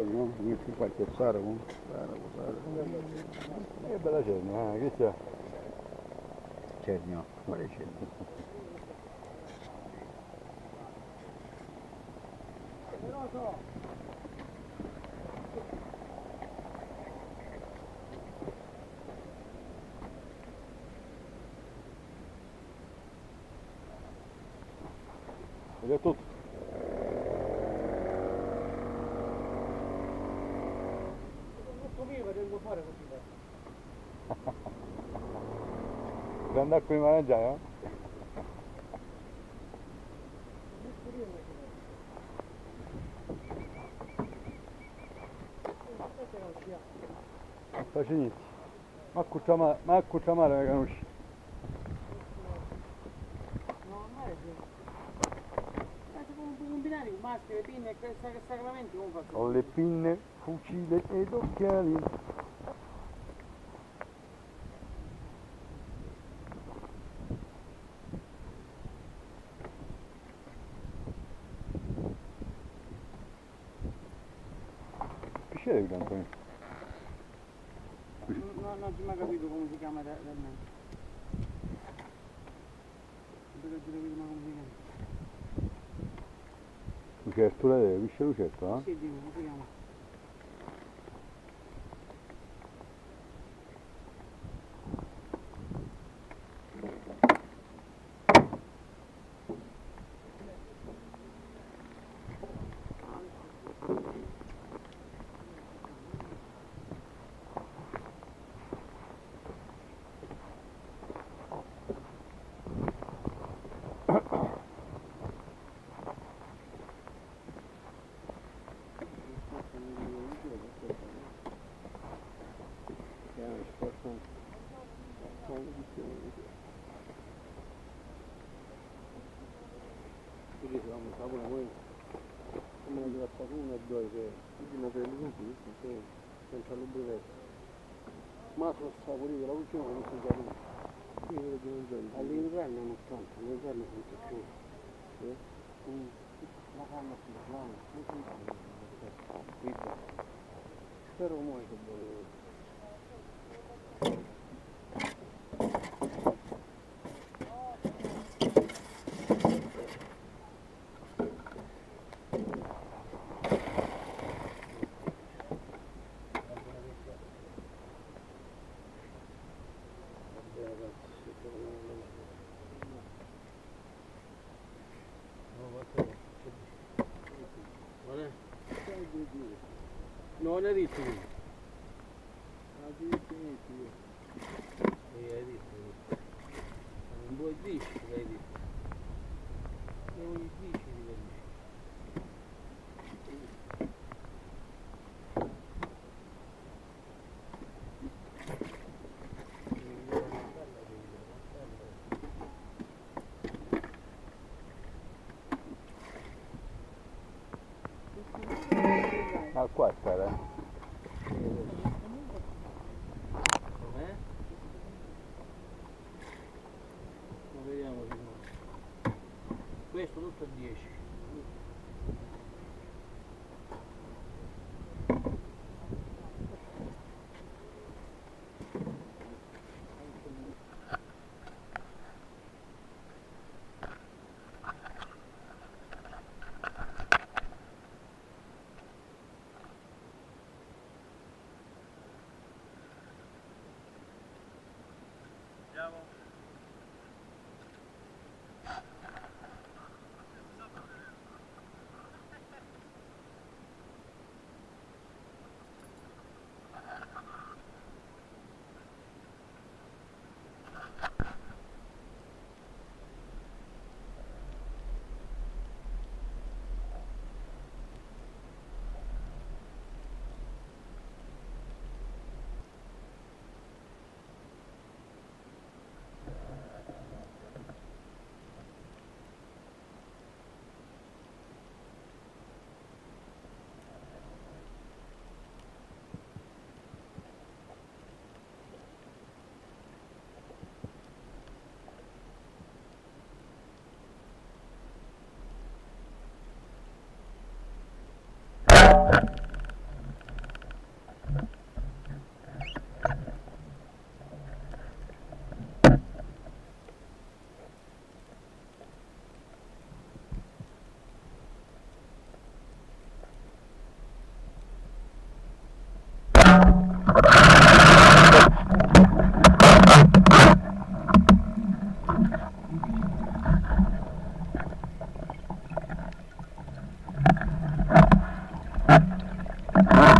no? Qualche sara comunque. Che bella cernia, che c'è? Cernio, quale cernio? Ed è tutto. Devo fare così. Per andare a mangiare, no? Non faccio niente. Ma cuccia male la conosci. No, ma è come combinare i maschere, le pinne e questi sacramenti come faccio? Ho le pinne, fucile ed occhiali. Pisciare qui, Antonio. Non ci ho mai capito come si chiama realmente. Non ci ho capito mai come si chiama. Lucerto, lei pisce lucerto, eh? Sì, dico, come si chiama? Quindi siamo stati noi, come una diversa una e due, che prima per le conquiste, senza l'ubbrivetto. Ma sono stati pure che la cucina non si sa più. All'inverno non tanto, all'inverno sento più. La canna più plana, non sento più. Spero mai che vuole. Non hai detto niente. Hai detto niente. Hai detto. Non vuoi dire che hai detto. Non vuoi dire che hai detto. Ah, qua sta, Com'è? Ma vediamo se no. Questo tutto a 10. Andiamo. Sì.